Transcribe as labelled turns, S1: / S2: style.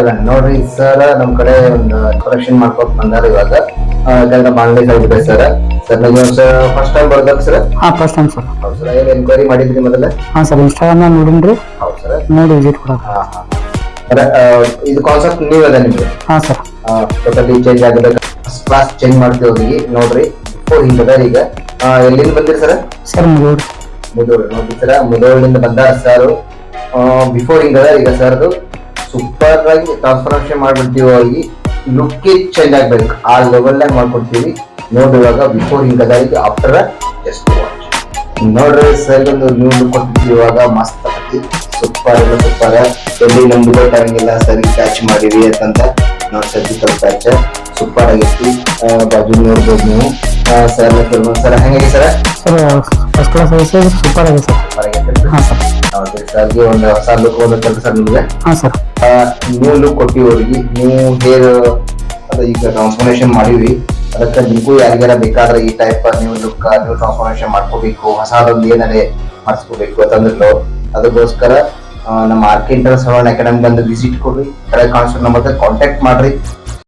S1: ನೋಡ್ರಿ ಸರ್ ನಮ್ ಕಡೆ ಒಂದು ಕಲೆಕ್ಷನ್ ಮಾಡ್ಕೊತ ಬಂದಾರ ಇವಾಗ ಬಾಂಗ್ಲೇ ಆಗಿದೆ ಸರ್. ಸರ್ ನೀವು ಫಸ್ಟ್ ಟೈಮ್ ಬರ್ದಾಗ ಸರ್?
S2: ಹಾ ಫಸ್ಟ್ ಟೈಮ್ ಸರ್.
S1: ಹೌದು ಸರ್. ಏನು ಎನ್ಕ್ವೈರಿ ಮಾಡಿದ್ರಿ ಮೊದಲ?
S2: ಹಾ ಸರ್, ಇನ್ಸ್ಟಾಗ್ರಾಮ್ ನೋಡಿನ್ರಿ.
S1: ಹೌದು ಸರ್.
S2: ನೋಡಿ ವಿಸಿಟ್ ಕೊಡ.
S1: ಇದು ಕಾನ್ಸೆಪ್ಟ್ ನೀವು ಅದ ನಿಮ್ಗೆ?
S2: ಹಾ ಸರ್.
S1: ಟೋಟಲಿ ಚೇಂಜ್ ಆಗಿದೆ, ಫಸ್ಟ್ ಕ್ಲಾಸ್ ಚೇಂಜ್ ಮಾಡ್ತೀವಿ ಹೋಗಿ ನೋಡ್ರಿ. ಬಿಫೋರ್ ಹಿಂಗದ ಈಗ ಎಲ್ಲಿಂದ ಬಂದಿರಿ ಸರ್?
S2: ಸರ್ ಮುಗೋಡ್.
S1: ಮುದೋಳ್ ನೋಡಿ ಸರ್, ಮುದೋಳಿಂದ ಬಂದಾರ ಸರ್. ಬಿಫೋರ್ ಹಿಂಗದ ಈಗ ಸರ್ದು ಸೂಪರ್ ಆಗಿ ಟ್ರಾನ್ಸ್ಫಾರ್ಮೇಶನ್ ಮಾಡ್ಬಿಡ್ತೀವಿ. ಹೋಗಿ ಲುಕ್ ಚೇಂಜ್ ಆಗ್ಬೇಕು, ಆ ಲೆವೆಲ್ ನಾಗ ಮಾಡ್ಕೊಡ್ತೀವಿ ನೋಡಿ. ಇವಾಗ ಬಿಫೋರ್ ಹಿಂಗದ ಈಗ ಆಫ್ಟರ್ ಜಸ್ಟ್ ವಾಚ್ ನೋಡ್ರಿ ಸರ್. ಒಂದು ನ್ಯೂ ಲುಕ್ ಕೊಟ್ಟಿದ್ವಿ ಇವಾಗ, ಮಸ್ತ್ ಆಗತಿ. ಸೂಪರ್ ಎಲ್ಲ ಸೂಪರ್. ಎಲ್ಲಿ ನಮ್ದು ಗೊತ್ತಾಗಂಗಿಲ್ಲ ಸರಿ ಪ್ಯಾಚ್ ಮಾಡಿವಿ ಅಂತಂತ ನೋಡಿ. ಸರ್ಜಿಕಲ್ ಪ್ಯಾಚ್ ಸೂಪರ್ ಆಗೈತಿ. ಬಾಜು ನೋಡ್ಬೋದು ನೀವು ಸರ್. ಸರ್ ಹೆಂಗಾಗಿ ಸರ್?
S2: ಸರ್ ಫಸ್ಟ್ ಕ್ಲಾಸ್ ಐತೆ, ಸೂಪರ್ ಆಗಿದೆ ಸರ್.
S1: ಸೂಪರ್ ಆಗೈತೆ.
S2: ಹಾ ಸರ್.
S1: ಹೌದು ಸರ್ಗೆ ಒಂದು ಹೊಸ ಲುಕ್ ಬಂದೈತಲ್ಲ ಸರ್ ನಿಮ್ಗೆ?
S2: ಹಾ ಸರ್.
S1: ನ್ಯೂ ಲುಕ್ ಕೊಟ್ಟಿವಿ ಅವ್ರಿಗೆ. ನ್ಯೂ ಹೇರ್ ಅದು ಈಗ ಟ್ರಾನ್ಸ್ಫಾರ್ಮೇಶನ್ ಮಾಡಿವಿ. ಅದಕ್ಕೆ ನಿಮಗೂ ಯಾರಿಗಾರ ಬೇಕಾದ್ರೆ ಈ type new look new transformation ಮಾಡ್ಕೋಬೇಕು, ಹೊಸದೊಂದು ಏನಾರೆ ಮಾಡಿಸ್ಕೋಬೇಕು ಅಂತಂದ್ರಲ್ಲ, ಅದಕ್ಕೋಸ್ಕರ ನಮ್ಮ ಆರ್ಕಿಟೆಕ್ಚರ್ ಸೆವೆನ್ ಅಕಾಡೆಮಿ ಬಂದು ವಿಸಿಟ್ ಕೊಡ್ರಿ. ಕಡೆ ಕಾಣಿಸೋ ನಂಬರ್ ಕಾಂಟ್ಯಾಕ್ಟ್ ಮಾಡ್ರಿ.